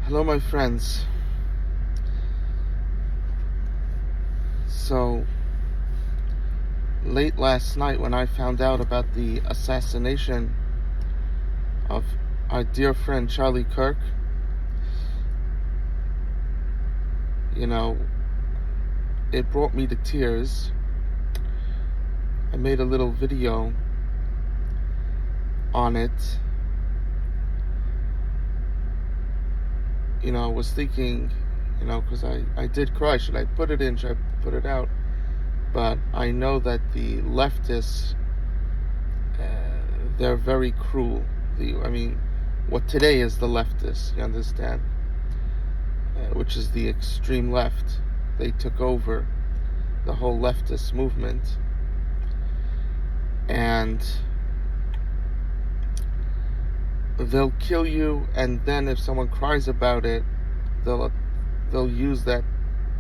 Hello, my friends. So, late last night when I found out about the assassination of our dear friend Charlie Kirk, it brought me to tears. I made a little video on it. I was thinking, because I did cry. Should I put it in? Should I put it out? But I know that the leftists, they're very cruel. What today is the leftists, you understand? Which is the extreme left. They took over the whole leftist movement. And they'll kill you, and then if someone cries about it, they'll use that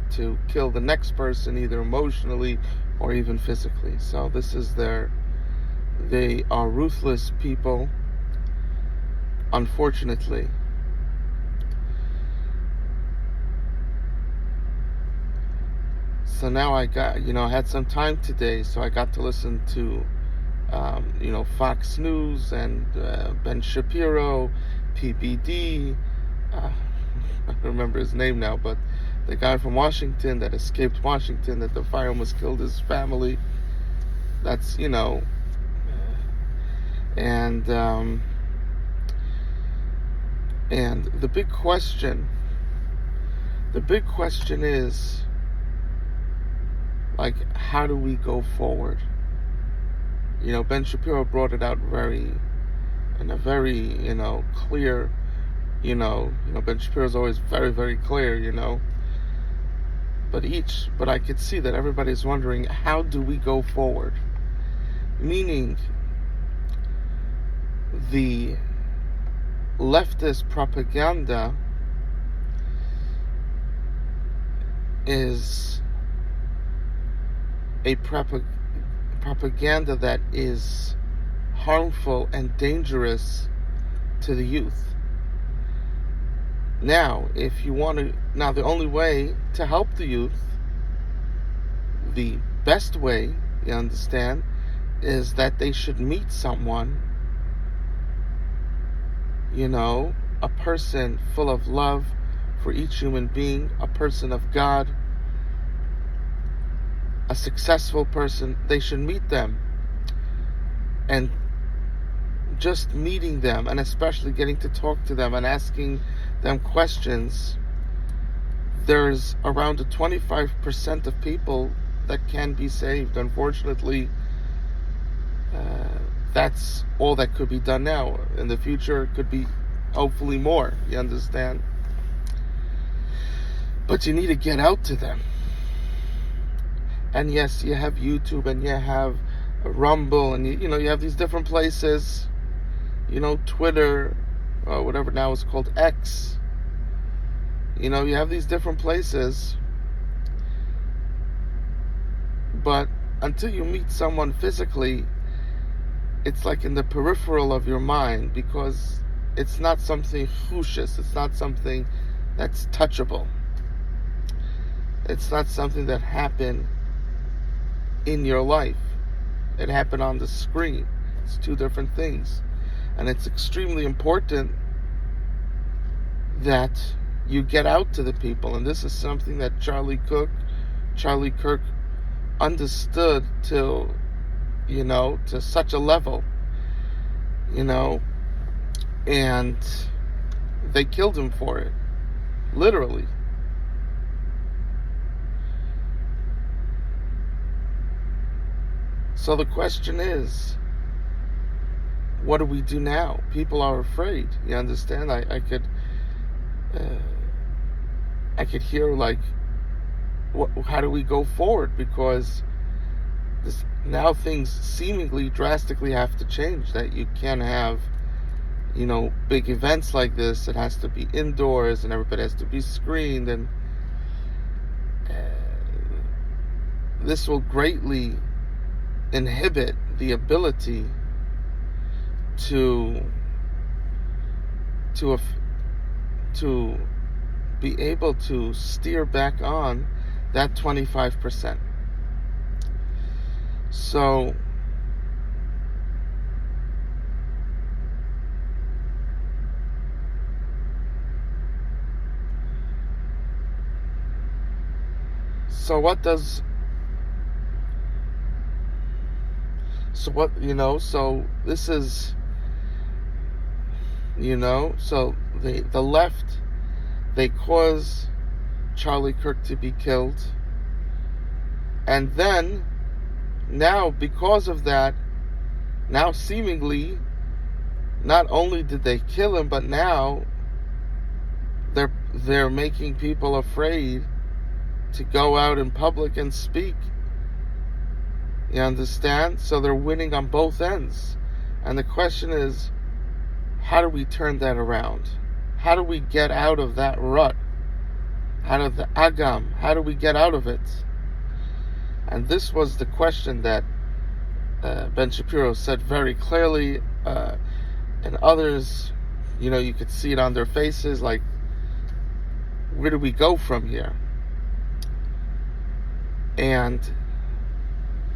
to kill the next person, either emotionally or even physically. So this is they are ruthless people, unfortunately. So now I got, I had some time today, so I got to listen to Fox News and Ben Shapiro, PBD, I don't remember his name now, but the guy from Washington that escaped Washington, that the fire almost killed his family. That's, and the big question is, like, how do we go forward? Ben Shapiro brought it out in a very, clear, Ben Shapiro's always very, very clear, but I could see that everybody's wondering, how do we go forward? Meaning, the leftist propaganda is a propaganda that is harmful and dangerous to the youth. Now, the only way to help the youth, the best way, you understand, is that they should meet someone, a person full of love for each human being, a person of God, a successful person. They should meet them, and just meeting them, and especially getting to talk to them and asking them questions, there's around 25% of people that can be saved. Unfortunately, that's all that could be done now. In the future, it could be hopefully more, you understand? But you need to get out to them. And yes, you have YouTube, and you have Rumble, and you have these different places, Twitter, or whatever now is called X. You have these different places, but until you meet someone physically, it's like in the peripheral of your mind, because it's not something hushous, it's not something that's touchable, it's not something that happened in your life. It happened on the screen. It's two different things. And it's extremely important that you get out to the people. And this is something that Charlie Kirk understood to such a level, and they killed him for it, literally. So the question is, what do we do now? People are afraid. You understand? I could hear, like, how do we go forward? Because now things seemingly drastically have to change. That you can't have, big events like this. It has to be indoors, and everybody has to be screened, and this will greatly inhibit the ability to be able to steer back on that 25%. So what does so this is, so the left, they cause Charlie Kirk to be killed, and then now, because of that, now seemingly not only did they kill him, but now they're making people afraid to go out in public and speak. You understand? So they're winning on both ends. And the question is, how do we turn that around? How do we get out of that rut? Out of the agam? How do we get out of it? And this was the question that Ben Shapiro said very clearly, and others, you could see it on their faces, like, where do we go from here? And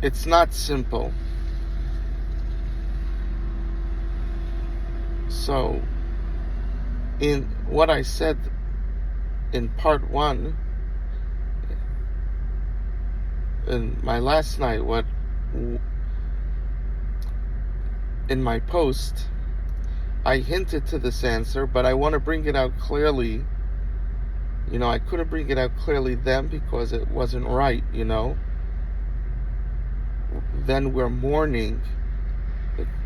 it's not simple. So, in what I said in part 1, in my last night, in my post, I hinted to this answer, but I want to bring it out clearly. I couldn't bring it out clearly then because it wasn't right, Then we're mourning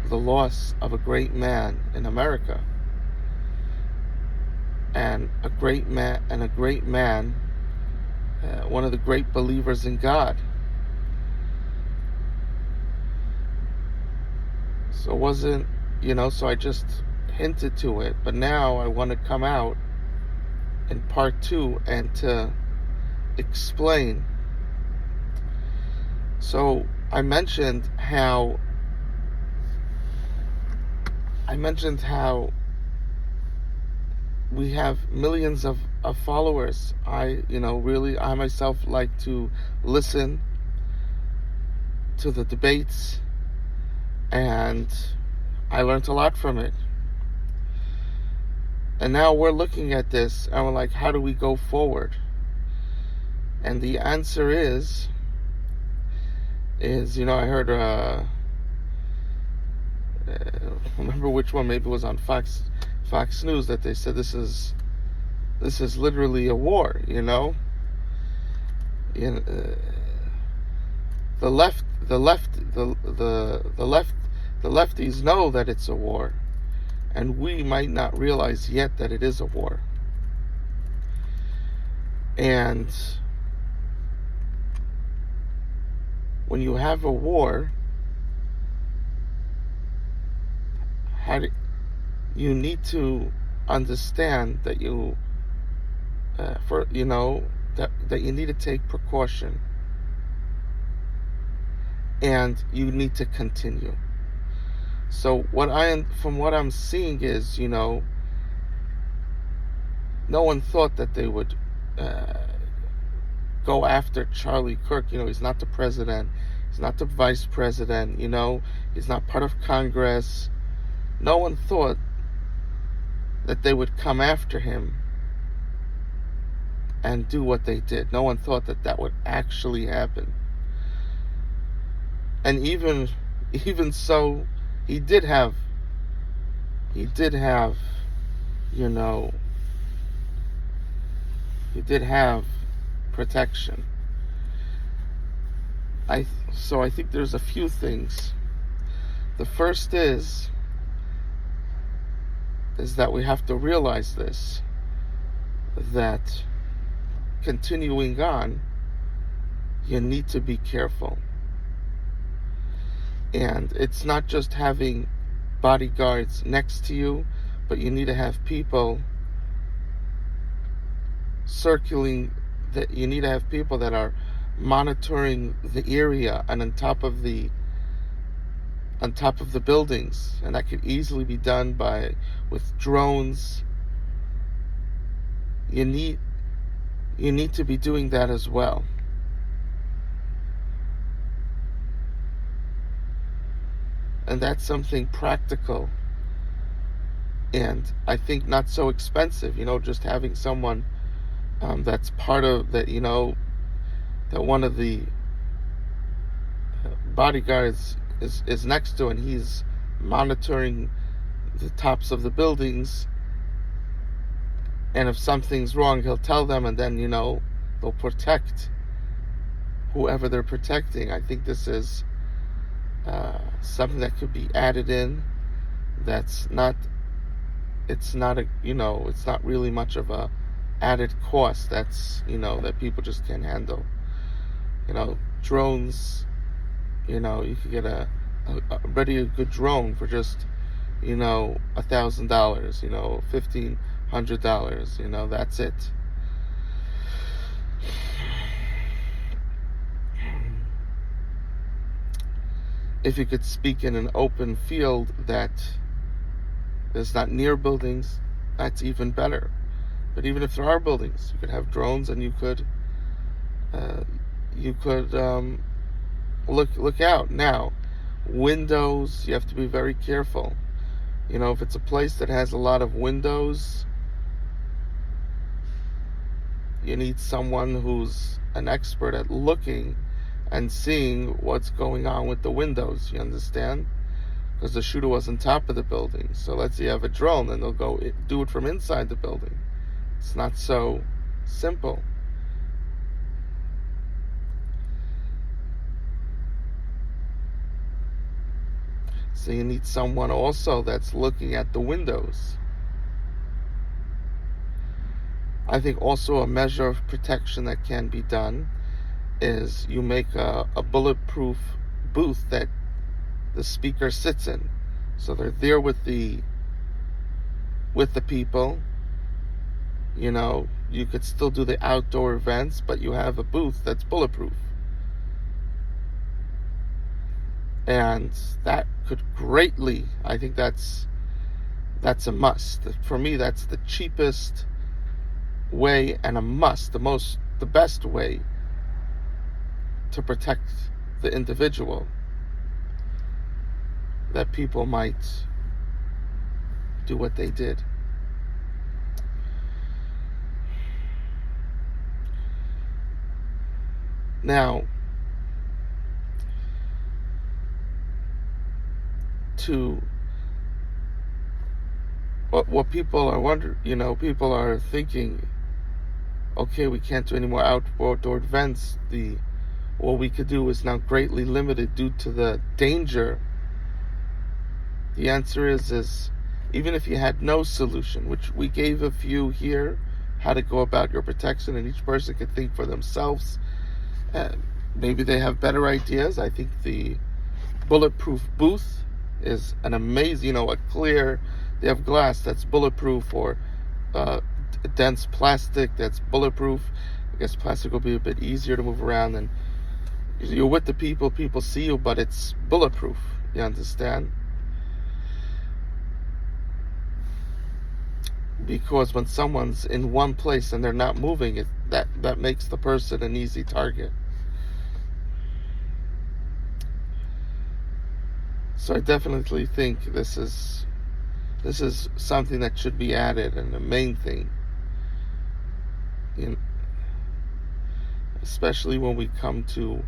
the loss of a great man in America. And a great man, one of the great believers in God. So it wasn't, so I just hinted to it, but now I want to come out in part 2 and to explain. So I mentioned how we have millions of followers. I myself like to listen to the debates, and I learned a lot from it. And now we're looking at this and we're like, how do we go forward? And the answer is I heard I remember which one, maybe it was on Fox News, that they said this is literally a war. The lefties know that it's a war, and we might not realize yet that it is a war. And when you have a war, you need to understand that that you need to take precaution, and you need to continue. So from what I'm seeing is, no one thought that they would go after Charlie Kirk. He's not the president, he's not the vice president, he's not part of Congress. No one thought that they would come after him and do what they did. No one thought that would actually happen. And even so, he did have protection. So I think there's a few things. The first is that we have to realize this, that continuing on, you need to be careful. And it's not just having bodyguards next to you, but you need to have people circling, that you need to have people that are monitoring the area and on top of the buildings, and that could easily be done with drones, you need to be doing that as well. And that's something practical, and I think not so expensive, just having someone that's part of that, that one of the bodyguards is next to, and he's monitoring the tops of the buildings, and if something's wrong he'll tell them, and then they'll protect whoever they're protecting. I think this is something that could be added in. It's not really much of a added cost that's that people just can't handle. Drones, you could get a good drone for just $1,000, $1,500, that's it. If you could speak in an open field that is not near buildings, that's even better. But even if there are buildings, you could have drones, and you could look out. Now, windows, you have to be very careful. If it's a place that has a lot of windows, you need someone who's an expert at looking and seeing what's going on with the windows, you understand? Because the shooter was on top of the building. So let's say you have a drone, and they'll go do it from inside the building. It's not so simple. So you need someone also that's looking at the windows. I think also a measure of protection that can be done is you make a bulletproof booth that the speaker sits in. So they're there with the people. You could still do the outdoor events, but you have a booth that's bulletproof. And that could greatly, I think that's a must. For me, that's the cheapest way and a must, the best way to protect the individual, that people might do what they did. Now, what people are wondering, people are thinking, okay, we can't do any more outdoor events. What we could do is now greatly limited due to the danger. The answer is even if you had no solution, which we gave a few here, how to go about your protection, and each person could think for themselves. Maybe they have better ideas. I think the bulletproof booth is an amazing, they have glass that's bulletproof, or dense plastic that's bulletproof. I guess plastic will be a bit easier to move around, and you're with the people see you, but it's bulletproof, you understand? Because when someone's in one place and they're not moving, that makes the person an easy target. So I definitely think this is something that should be added, and the main thing, especially when we come to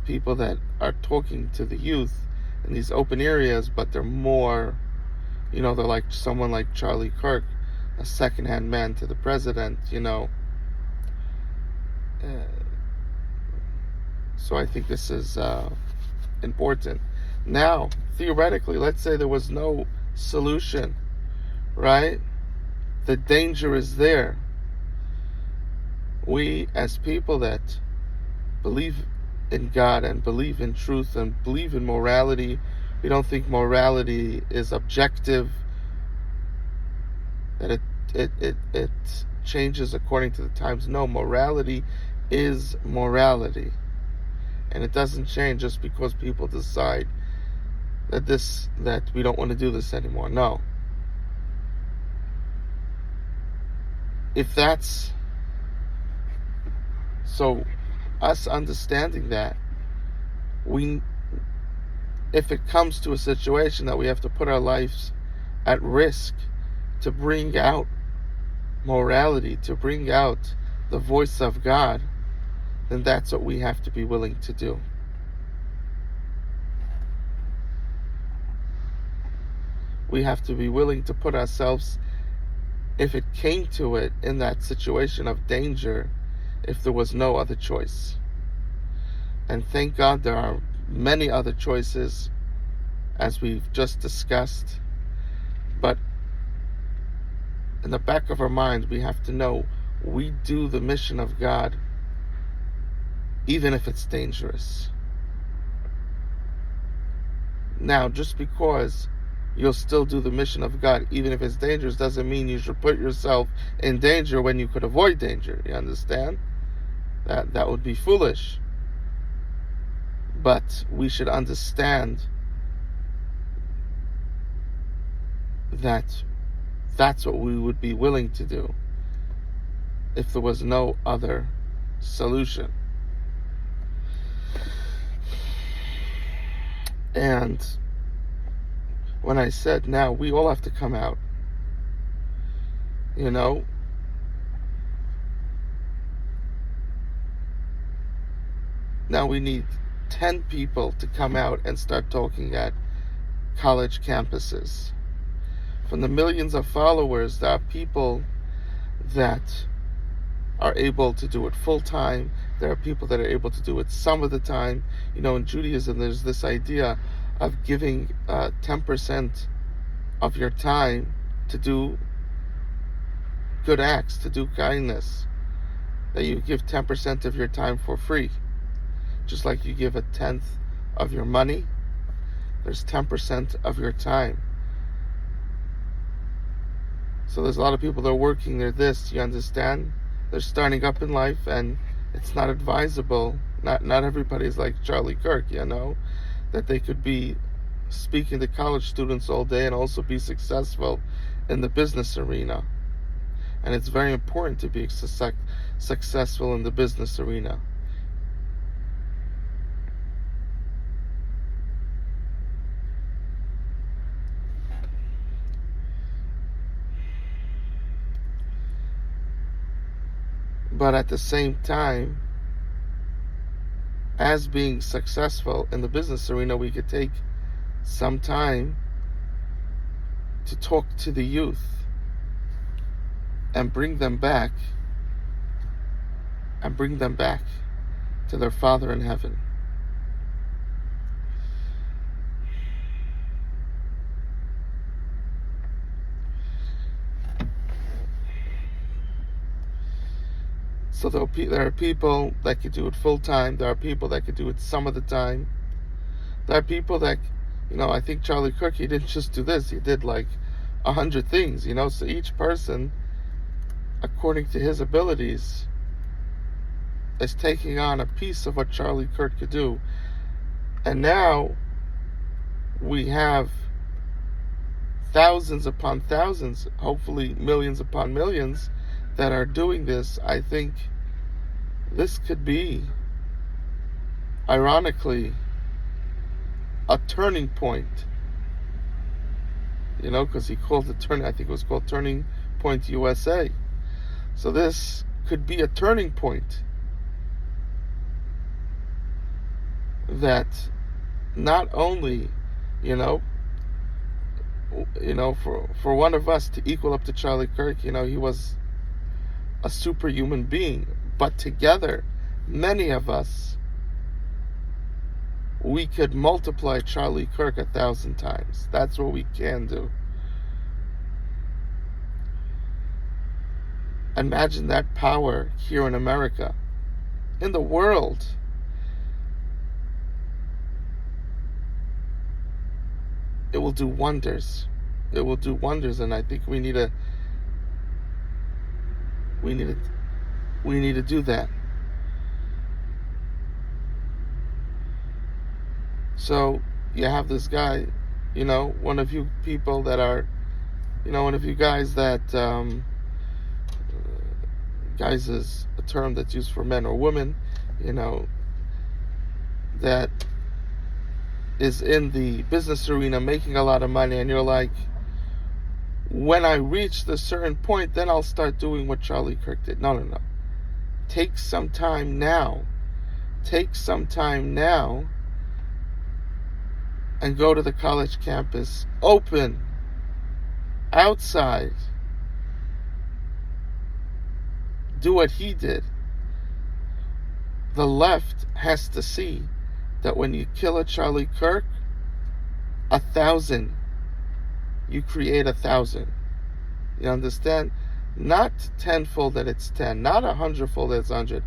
people that are talking to the youth in these open areas, but they're more, they're like someone like Charlie Kirk, a second-hand man to the president, So I think this is important. Now, theoretically, let's say there was no solution, right? The danger is there. We, as people that believe in God and believe in truth and believe in morality, we don't think morality is objective, that it changes according to the times. No, morality is morality, and it doesn't change just because people decide that we don't want to do this anymore. No. if that's so, us understanding that we, if it comes to a situation that we have to put our lives at risk to bring out morality, to bring out the voice of God, then that's what we have to be willing to do. We have to be willing to put ourselves, if it came to it, in that situation of danger, if there was no other choice. And thank God there are many other choices, as we've just discussed. But in the back of our mind, we have to know we do the mission of God, even if it's dangerous. Now, just because you'll still do the mission of God, even if it's dangerous, doesn't mean you should put yourself in danger when you could avoid danger. You understand? That would be foolish. But we should understand that that's what we would be willing to do if there was no other solution. And when I said now, we all have to come out, now we need 10 people to come out and start talking at college campuses. From the millions of followers, there are people that are able to do it full time. There are people that are able to do it some of the time. In Judaism, there's this idea of giving 10% of your time to do good acts, to do kindness. That you give 10% of your time for free. Just like you give a tenth of your money, there's 10% of your time. So there's a lot of people that are working, they're this, you understand? They're starting up in life, and it's not advisable. Not everybody's like Charlie Kirk, that they could be speaking to college students all day and also be successful in the business arena. And it's very important to be successful in the business arena. But at the same time, as being successful in the business arena, we could take some time to talk to the youth and bring them back to their Father in heaven. So there are people that could do it full time. There are people that could do it some of the time. There are people that, I think Charlie Kirk, he didn't just do this. He did like 100 things, So each person, according to his abilities, is taking on a piece of what Charlie Kirk could do. And now we have thousands upon thousands, hopefully millions upon millions, that are doing this. I think this could be, ironically, a turning point. Because he called it I think it was called Turning Point USA. So this could be a turning point that not only, for one of us to equal up to Charlie Kirk, he was a superhuman being, but together, many of us, we could multiply Charlie Kirk 1,000 times. That's what we can do. Imagine that power here in America, in the world. It will do wonders. It will do wonders, and I think we need to do that. So you have this guy, one of you people that are, one of you guys that guys is a term that's used for men or women, that is in the business arena making a lot of money, and you're like, when I reach the certain point, then I'll start doing what Charlie Kirk did. No. Take some time now. Take some time now and go to the college campus, open, outside. Do what he did. The left has to see that when you kill a Charlie Kirk, 1,000, you create 1,000. You understand? Not tenfold that it's 10, not 100-fold that it's 100,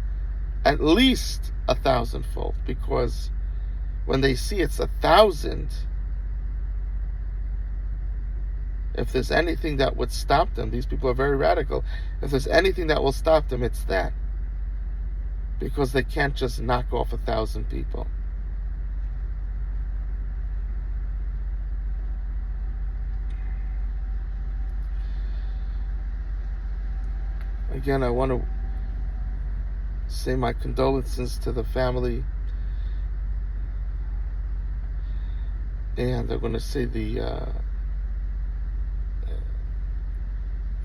at least 1,000-fold, because when they see it's 1,000, if there's anything that would stop them, these people are very radical. If there's anything that will stop them, it's that. Because they can't just knock off 1,000 people. Again, I want to say my condolences to the family. And I'm going to say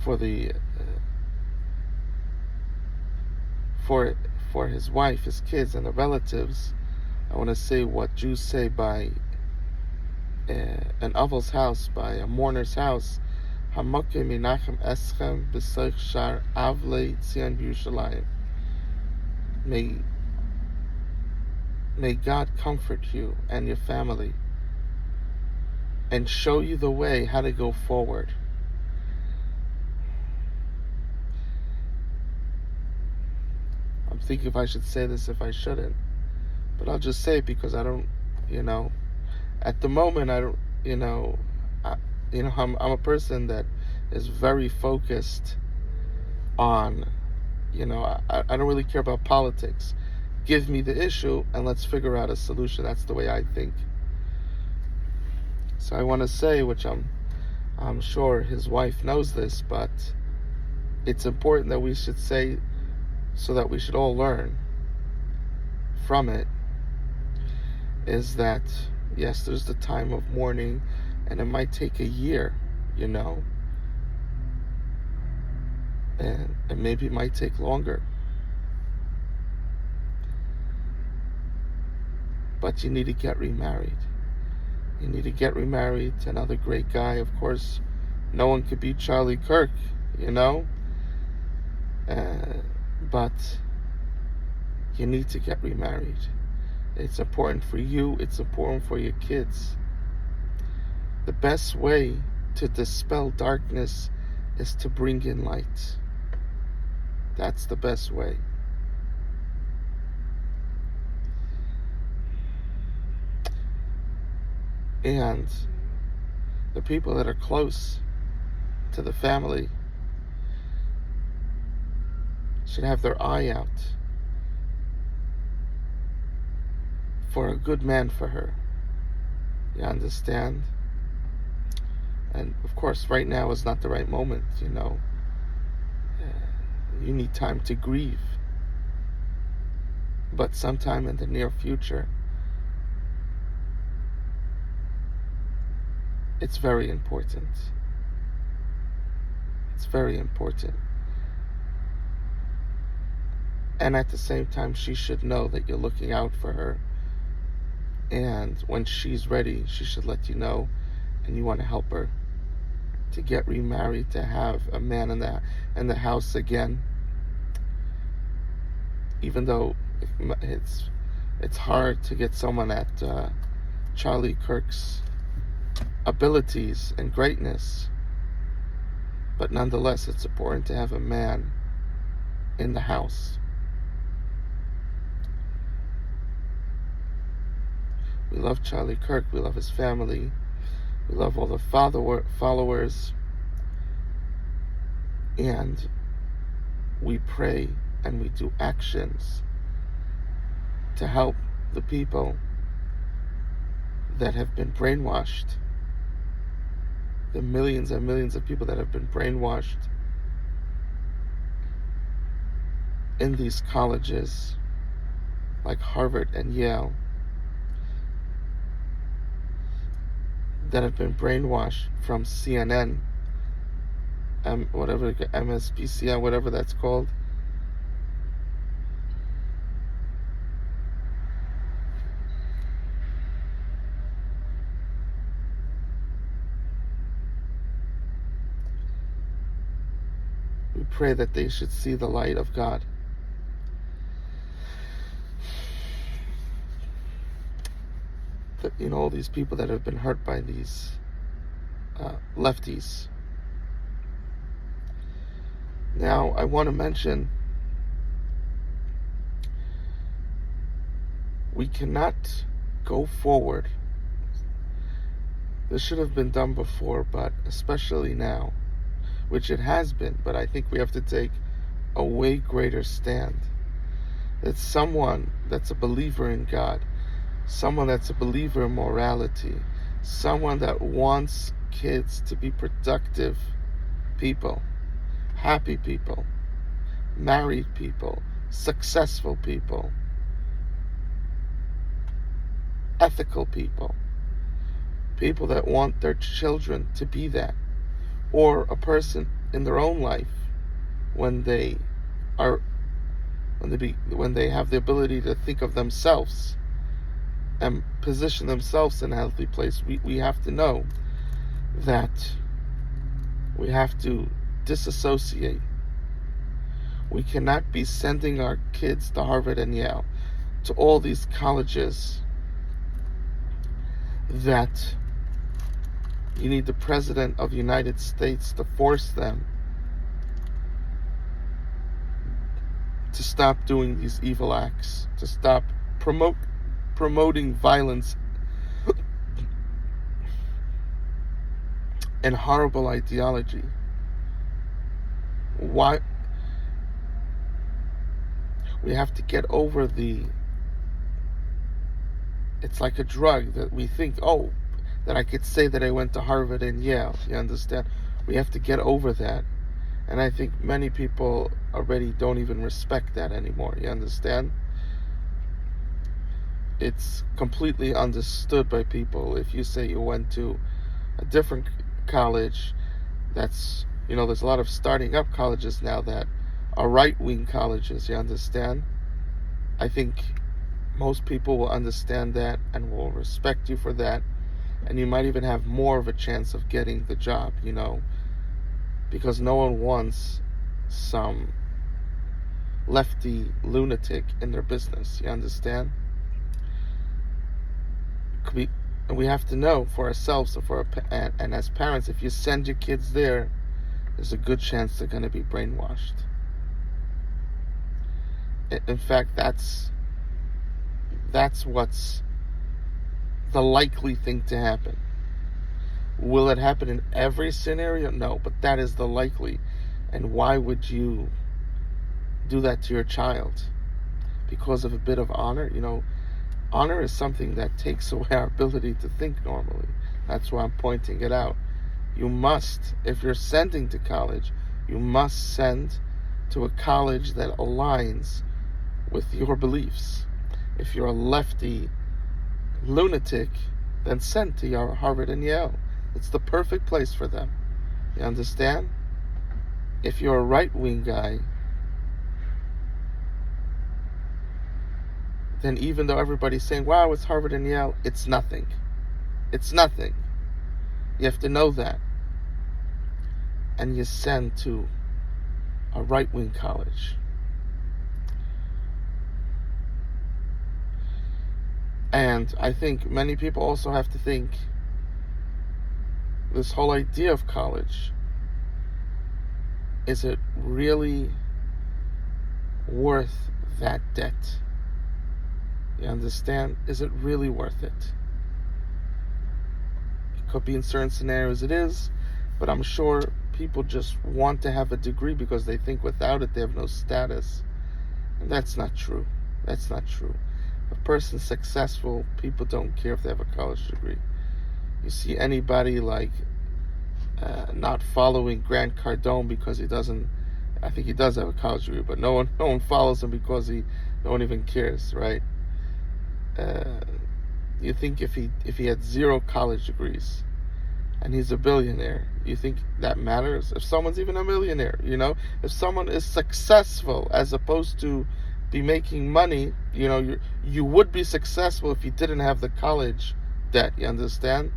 for his wife, his kids, and the relatives, I want to say what Jews say by an Avel's house, by a mourner's house. Hamoke minachem eschem b'soich shar avlei tzion b'Yushalayim. May God comfort you and your family and show you the way how to go forward. I'm thinking if I should say this, if I shouldn't. But I'll just say it because I don't, at the moment, I don't, I'm a person that is very focused on, I don't really care about politics. Give me the issue and let's figure out a solution. That's the way I think. So I want to say, which I'm sure his wife knows this, but it's important that we should say, so that we should all learn from it, is that, yes, there's the time of mourning, and it might take a year, and maybe it might take longer. But you need to get remarried. You need to get remarried to another great guy. Of course, no one could beat Charlie Kirk, but you need to get remarried. It's important for you. It's important for your kids. The best way to dispel darkness is to bring in light. That's the best way. And the people that are close to the family should have their eye out for a good man for her. You understand? And of course, right now is not the right moment, You need time to grieve. But sometime in the near future, it's very important. It's very important. And at the same time, she should know that you're looking out for her. And when she's ready, she should let you know, and you want to help her to get remarried, to have a man in the house again. Even though it's hard to get someone at Charlie Kirk's abilities and greatness, but nonetheless, it's important to have a man in the house. We love Charlie Kirk. We love his family. We love all the followers. And we pray and we do actions to help the people that have been brainwashed. The millions and millions of people that have been brainwashed in these colleges like Harvard and Yale that have been brainwashed from CNN, whatever, MSPCN, whatever that's called. We pray that they should see the light of God. That, all these people that have been hurt by these lefties. Now, I want to mention, we cannot go forward. This should have been done before, but especially now, which it has been, but I think we have to take a way greater stand. That someone that's a believer in God, someone that's a believer in morality, someone that wants kids to be productive people, happy people, married people, successful people, ethical people, people that want their children to be that, or a person in their own life when they have the ability to think of themselves and position themselves in a healthy place. We have to know that we have to disassociate. We cannot be sending our kids to Harvard and Yale, to all these colleges that you need the President of the United States to force them to stop doing these evil acts, to stop promoting violence and horrible ideology. Why? We have to get over it's like a drug that we think, that I could say that I went to Harvard and Yale. You understand? We have to get over that. And I think many people already don't even respect that anymore. You understand? It's completely understood by people. If you say you went to a different college, there's a lot of starting up colleges now that are right-wing colleges. You understand? I think most people will understand that and will respect you for that. And you might even have more of a chance of getting the job, because no one wants some lefty lunatic in their business. You understand? We have to know for ourselves and as parents, if you send your kids there, there's a good chance they're going to be brainwashed. In fact, that's what's the likely thing to happen. Will it happen in every scenario? No, but that is the likely. And why would you do that to your child? Because of a bit of honor? Honor is something that takes away our ability to think normally. That's why I'm pointing it out. You must, if you're sending to college, you must send to a college that aligns with your beliefs. If you're a lefty lunatic, then send to your Harvard and Yale. It's the perfect place for them. You understand? If you're a right-wing guy, then even though everybody's saying, wow, it's Harvard and Yale, it's nothing. It's nothing. You have to know that. And you send to a right-wing college. And I think many people also have to think this whole idea of college, is it really worth that debt? You understand? Is it really worth it? It could be in certain scenarios it is, but I'm sure people just want to have a degree because they think without it they have no status. And that's not true. That's not true. If a person's successful, people don't care if they have a college degree. You see anybody like not following Grant Cardone because he doesn't I think he does have a college degree, but no one follows him because no one even cares, right? You think if he had 0 college degrees and he's a billionaire, you think that matters? If someone's even a millionaire, if someone is successful as opposed to be making money, you would be successful if you didn't have the college debt. You understand?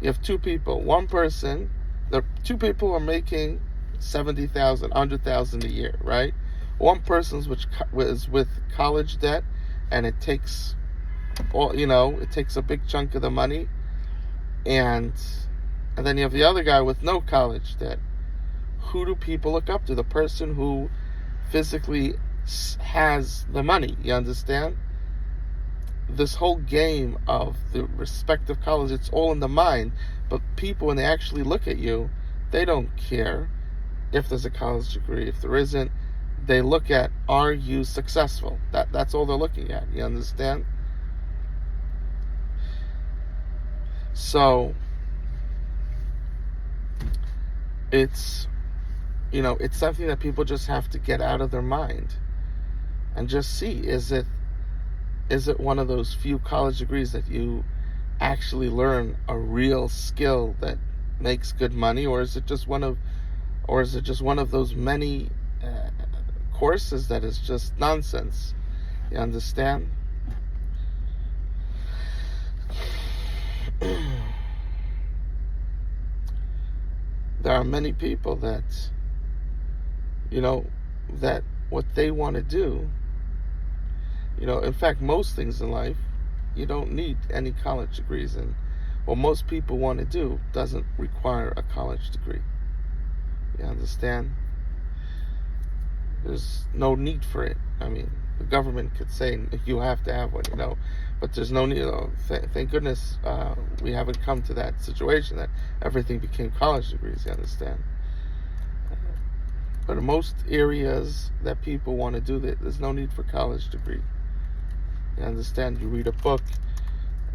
You have 2 people. One person, the 2 people are making 70,000, 100,000 a year, right? One person's is with college debt, and it takes it takes a big chunk of the money, and then you have the other guy with no college debt. Who do people look up to? The person who physically has the money. You understand? This whole game of the respective college, it's all in the mind. But people, when they actually look at you, they don't care if there's a college degree. If there isn't, they look at, are you successful? That's all they're looking at. You understand? So it's it's something that people just have to get out of their mind and just see, is it one of those few college degrees that you actually learn a real skill that makes good money, or is it just one of those many courses that is just nonsense? You understand? There are many people that that what they want to do, in fact, most things in life, you don't need any college degrees, and what most people want to do doesn't require a college degree. You understand? There's no need for it. I mean, the government could say you have to have one, but there's no need. Thank goodness we haven't come to that situation that everything became college degrees. You understand? But in most areas that people want to do that, there's no need for college degree. You understand? You read a book,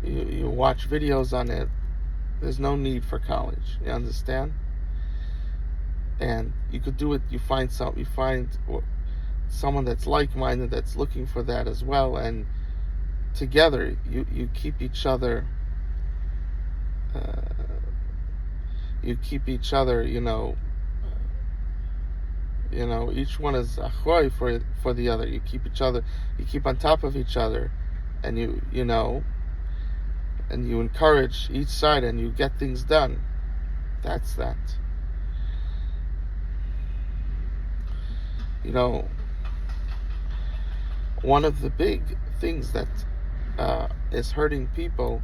you watch videos on it. There's no need for college. You understand? And you could do it. You find someone that's like-minded, that's looking for that as well, and together you keep each other. Each one is achroy for the other. You keep on top of each other, and you encourage each side, and you get things done. That's that. One of the big things that is hurting people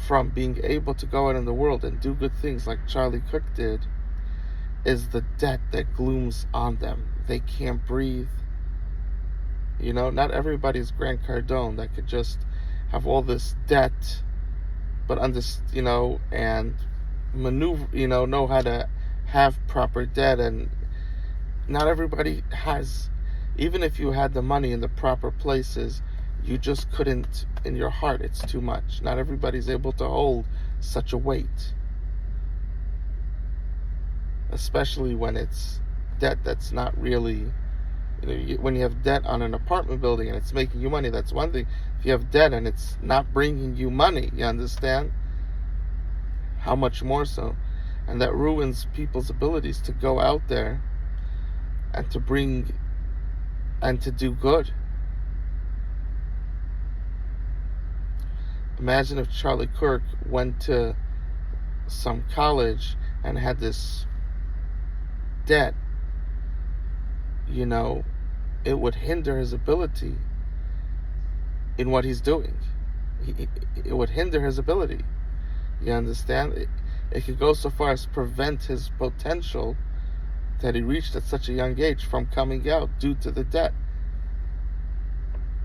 from being able to go out in the world and do good things like Charlie Kirk did is the debt that glooms on them. They can't breathe. Not everybody's Grant Cardone that could just have all this debt, but and maneuver, know how to have proper debt. And not everybody has, even if you had the money in the proper places, you just couldn't, in your heart, it's too much. Not everybody's able to hold such a weight. Especially when it's debt that's not really, when you have debt on an apartment building and it's making you money, that's one thing. If you have debt and it's not bringing you money, you understand? How much more so? And that ruins people's abilities to go out there and to bring and to do good. Imagine if Charlie Kirk went to some college and had this debt. It would hinder his ability in what he's doing. It would hinder his ability. You understand? It could go so far as prevent his potential that he reached at such a young age from coming out due to the debt.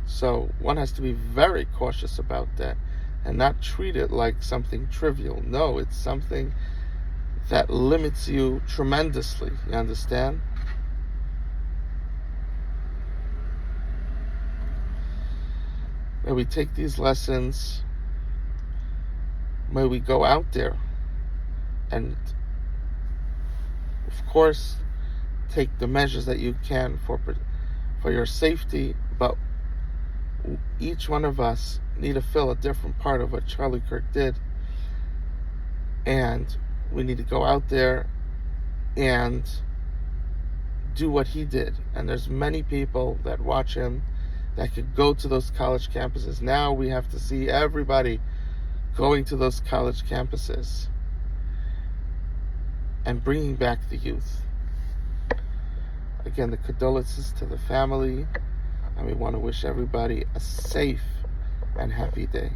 So one has to be very cautious about that and not treat it like something trivial. No, it's something that limits you tremendously. You understand? May we take these lessons. May we go out there and, of course, take the measures that you can for your safety, but each one of us need to fill a different part of what Charlie Kirk did, and we need to go out there and do what he did. And there's many people that watch him that could go to those college campuses. Now we have to see everybody going to those college campuses and bringing back the youth. Again, the condolences to the family, and we want to wish everybody a safe and happy day.